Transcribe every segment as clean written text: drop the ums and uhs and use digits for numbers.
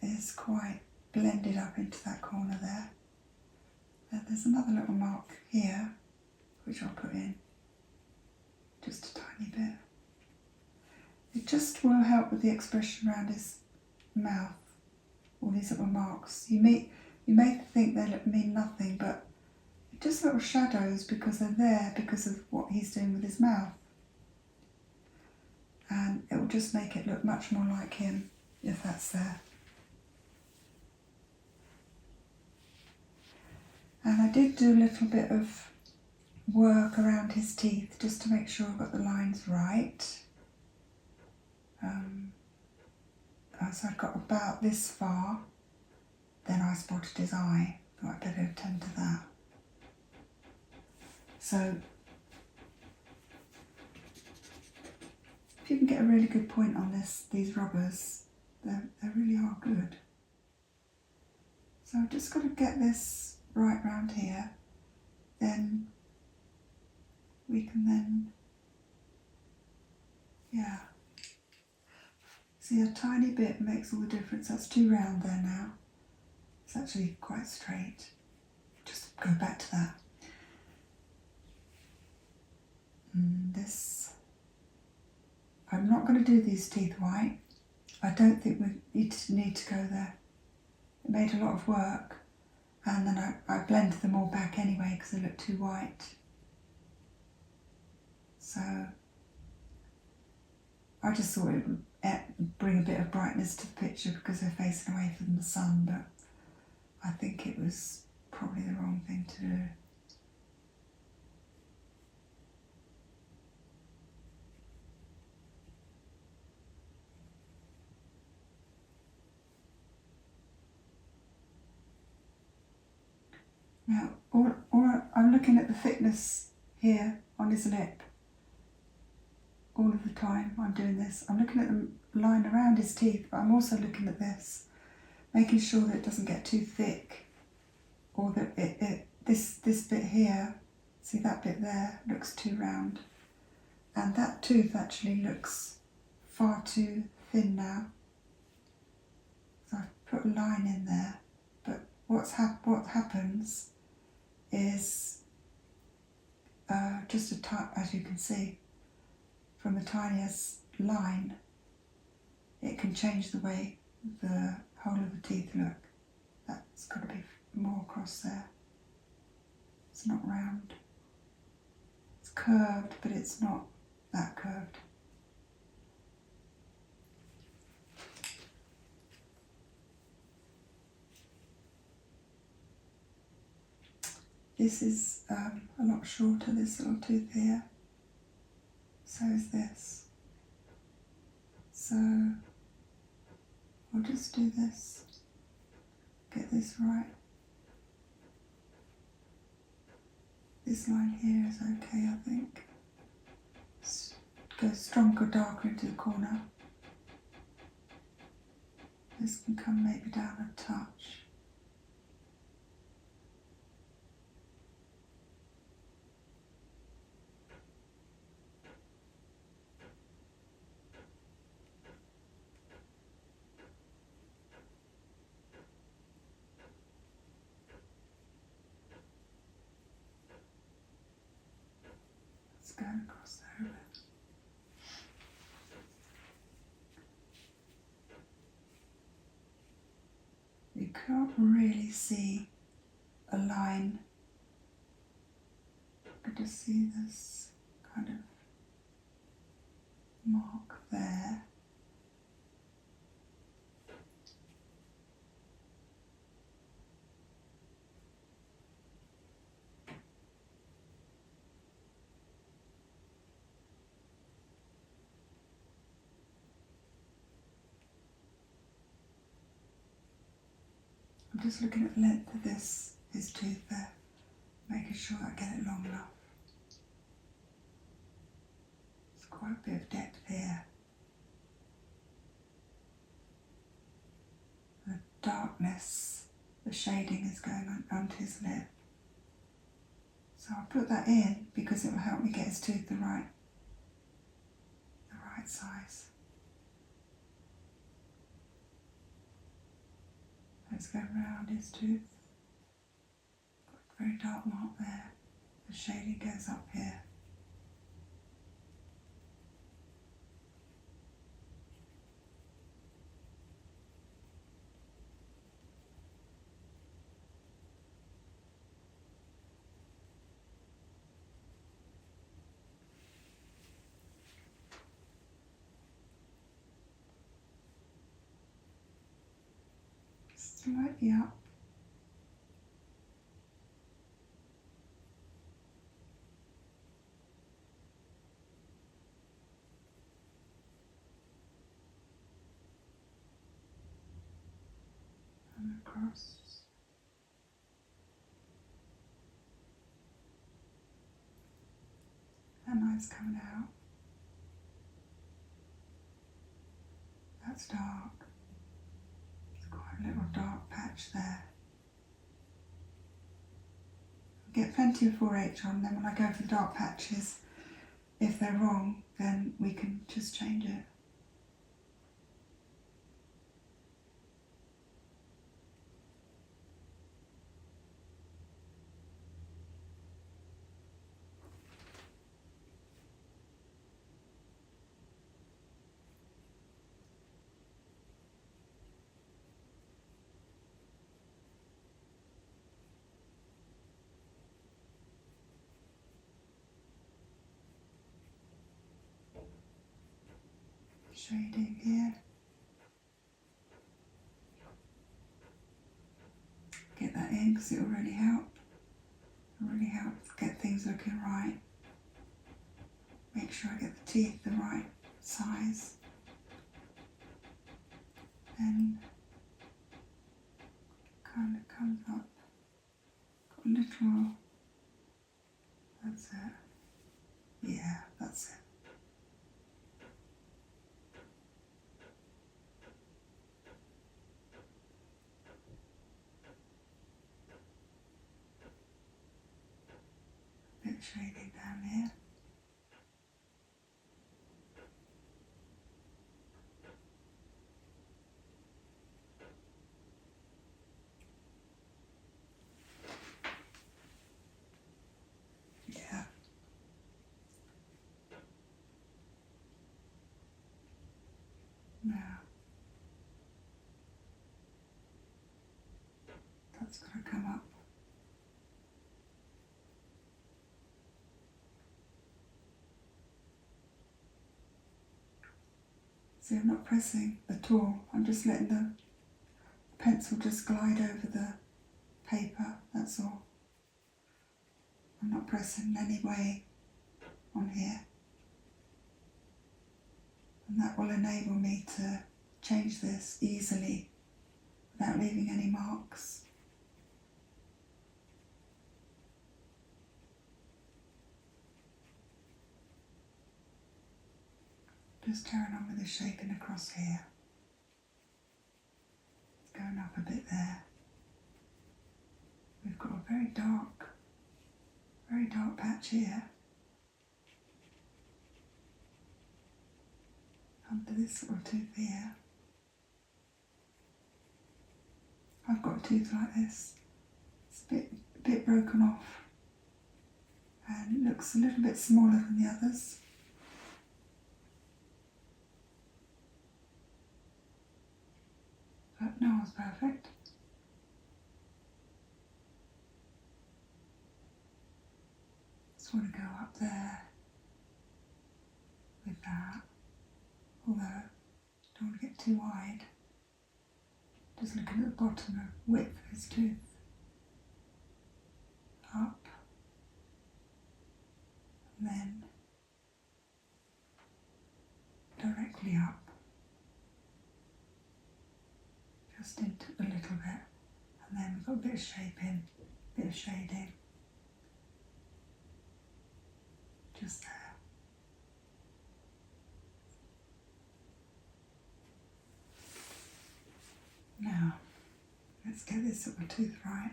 is quite blended up into that corner there. And there's another little mark here, which I'll put in just a tiny bit. It just will help with the expression around his mouth, all these little marks. You may think they mean nothing, but they're just little shadows because they're there because of what he's doing with his mouth. And it will just make it look much more like him if that's there. And I did do a little bit of work around his teeth just to make sure I got the lines right. So I got about this far, then I spotted his eye. Thought I'd better attend to that. So if you can get a really good point on these rubbers, they really are good. So I've just got to get this right round here, then we can then, yeah. See, a tiny bit makes all the difference. That's too round there now. It's actually quite straight. Just go back to that. This, I'm not going to do these teeth white. I don't think we need to go there. It made a lot of work, and then I blended them all back anyway because they look too white. So I just thought it would bring a bit of brightness to the picture because they're facing away from the sun, but I think it was probably the wrong thing to do. Now, I'm looking at the thickness here on his lip. All of the time I'm doing this. I'm looking at the line around his teeth, but I'm also looking at this, making sure that it doesn't get too thick, or that this bit here, see that bit there, looks too round. And that tooth actually looks far too thin now. So I've put a line in there, but what happens is just a touch, as you can see, from the tiniest line, it can change the way the whole of the teeth look. That's got to be more across there. It's not round. It's curved, but it's not that curved. This is a lot shorter, this little tooth here. So is this. So I'll just do this, get this right. This line here is okay, I think. Go stronger, darker into the corner. This can come maybe down a touch. Going across there a bit. You can't really see a line. You can just see this kind of mark there. I'm just looking at the length of his tooth there, making sure I get it long enough. There's quite a bit of depth here. The darkness, the shading is going on onto his lip. So I'll put that in because it will help me get his tooth the right size. Let's go round his tooth. Got a very dark mark there. The shading goes up here. Slightly up. And across. And eyes coming out. That's dark. There's quite a little dark patch there. Get plenty of 4H on, then when I go for the dark patches, if they're wrong, then we can just change it. Shading here. Get that in because it will really help. It will really help get things looking right. Make sure I get the teeth the right size. Then kind of comes up. Got a little. That's it. Yeah, that's it. Bit shading down here. Yeah. Now, that's going to come up. See, I'm not pressing at all. I'm just letting the pencil just glide over the paper, that's all. I'm not pressing in any way on here. And that will enable me to change this easily without leaving any marks. Just carrying on with the shaping across here. It's going up a bit there. We've got a very dark patch here. Under this little tooth here. I've got a tooth like this. It's a bit broken off. And it looks a little bit smaller than the others. But no one's perfect. Just want to go up there with that. Although, don't want to get too wide. Just looking at the bottom of width of his tooth. Up. And then directly up. Just into a little bit. And then we've got a bit of shaping, a bit of shading. Just there. Now, let's get this little tooth right.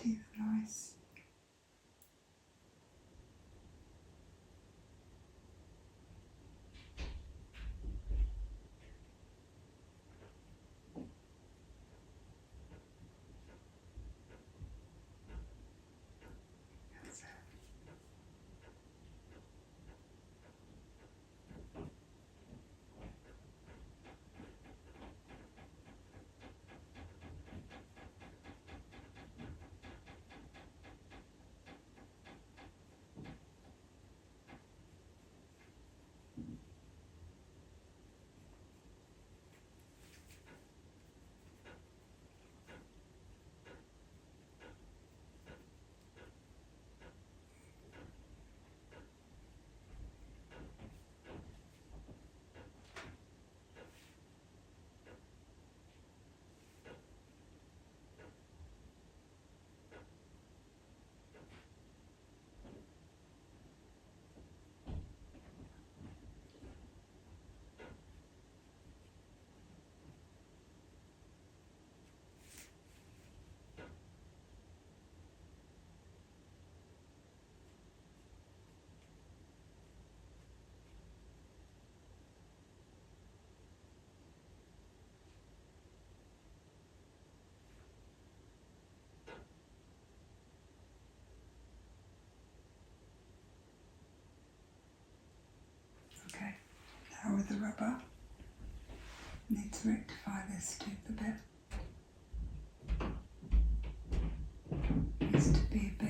Teeth are nice. rubber. Need to rectify this tooth a bit. Needs to be a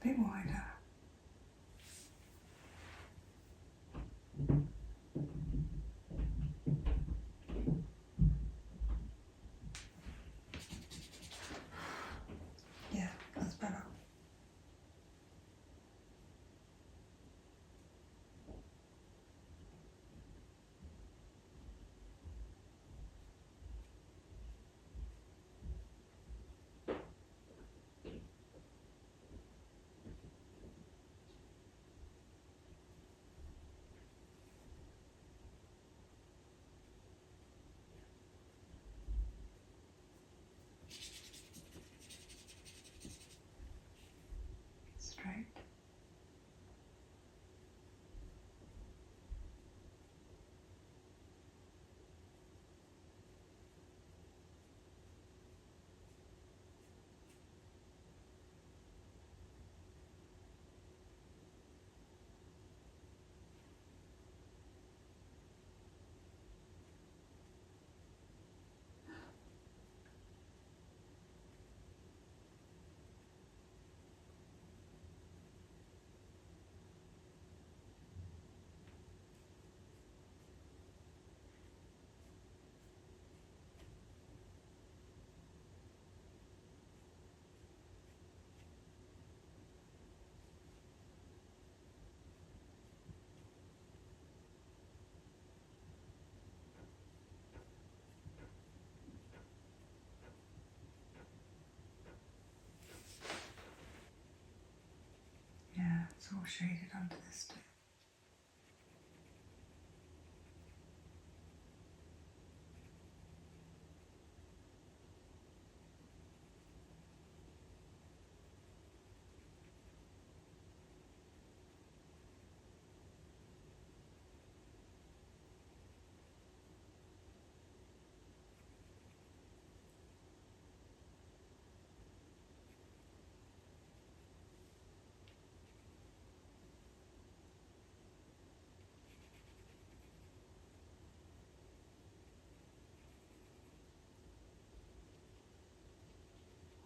bit wider. Yeah, that's better. Straight. Yeah, it's all shaded under this too.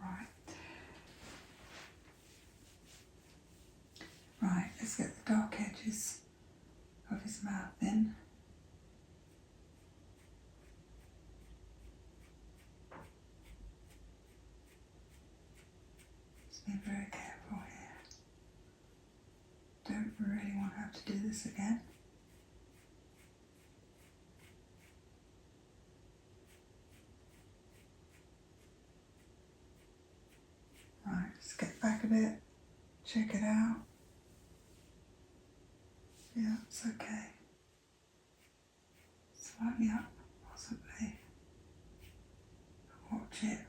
Right. Right, let's get the dark edges of his mouth in. Just be very careful here. Don't really want to have to do this again. Right, just get back a bit, check it out. Yeah, it's okay. Slightly up, possibly. Watch it.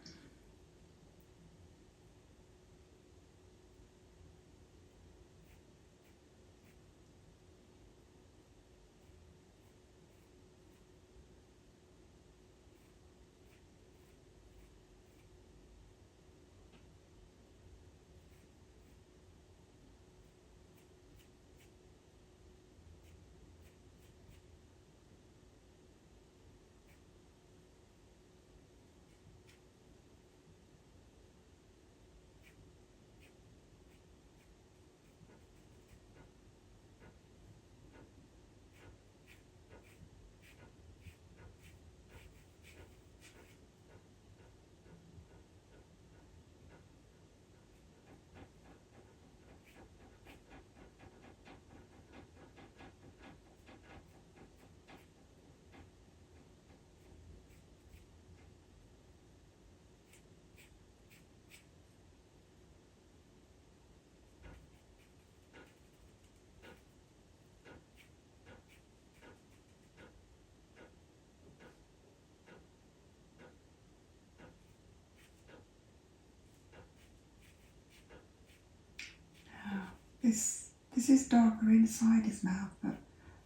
This is darker inside his mouth, but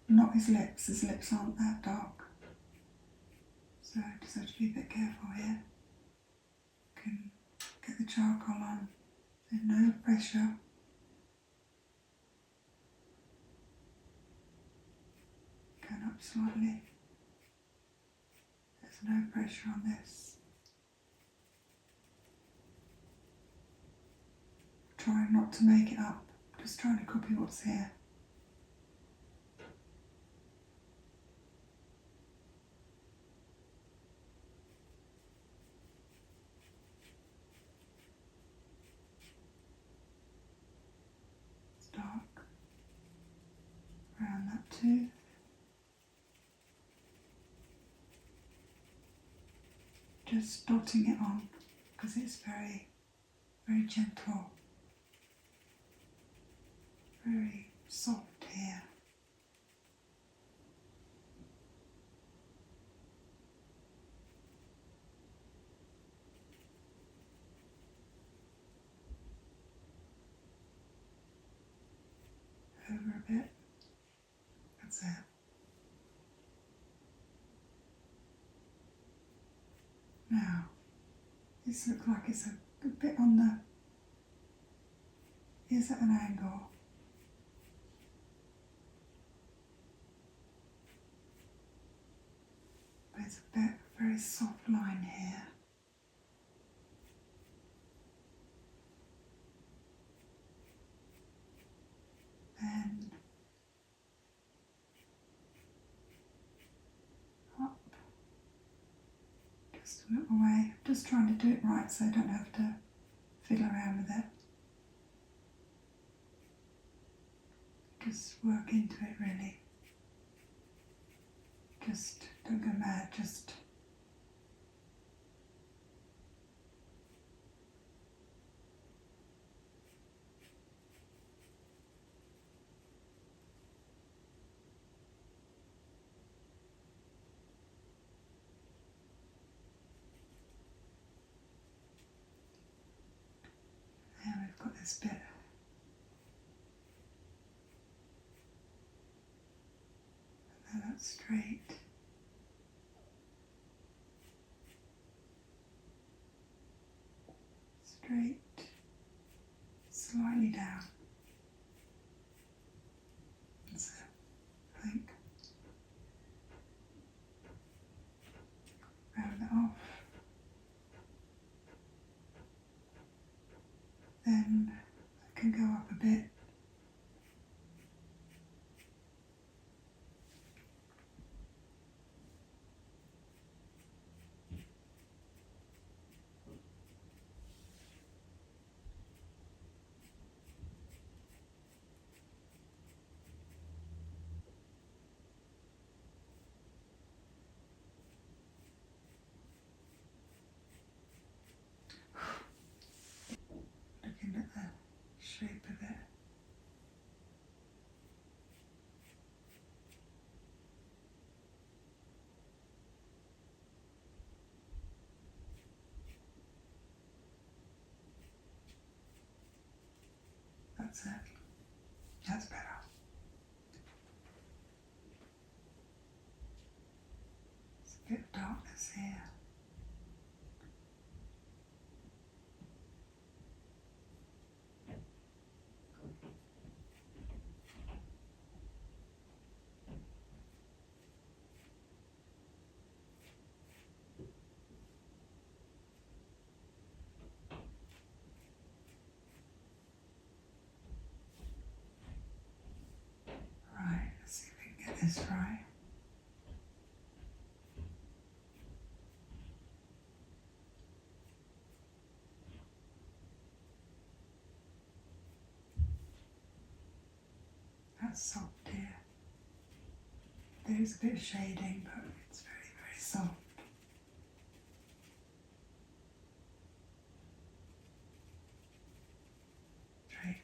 not his lips. His lips aren't that dark. So just have to be a bit careful here. Can get the charcoal on. There's no pressure. Go not up slightly. There's no pressure on this. Trying not to make it up, just trying to copy what's here. It's dark around that tooth. Just dotting it on because it's very, very gentle, very soft here. Over a bit. That's it. Now, this looks like it's a bit on the, is at an angle. But it's a bit, very soft line here. Then up, just a little way, just trying to do it right so I don't have to fiddle around with it. Just work into it really. Just don't go mad, just now we've got this bit. Now that's straight. Straight, slightly down. That's it, I think. Round it off. Then I can go up a bit. Looking at the shape of it. That's it. That's better. There's a bit of darkness here. Right, let's see if we can get this right. That's soft here. There's a bit of shading, but it's very, very soft. Straight.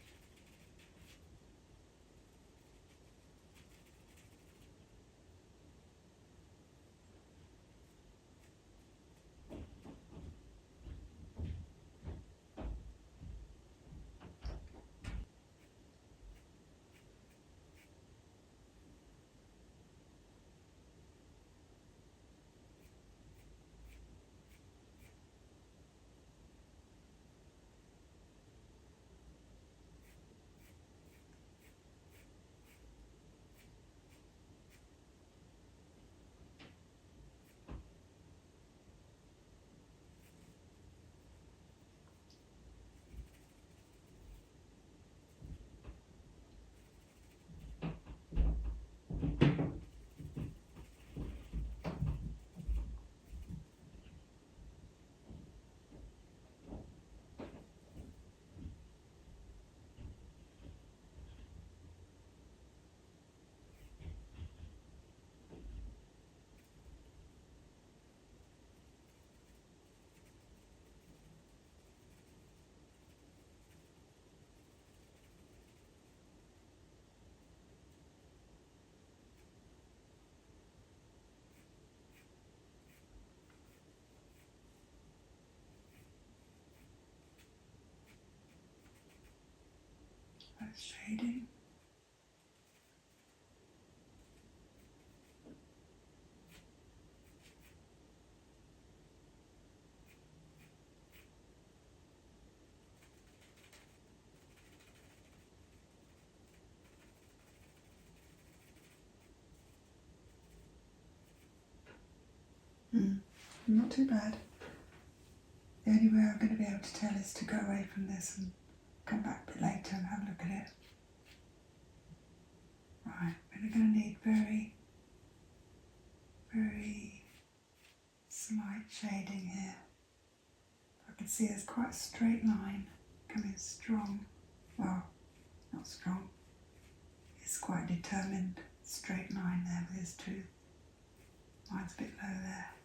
That's shading. Not too bad. The only way I'm going to be able to tell is to go away from this and come back a bit later and have a look at it. Right, we're going to need very, very slight shading here. I can see there's quite a straight line coming strong. Well, not strong. It's quite a determined straight line there with his tooth. Mine's a bit low there.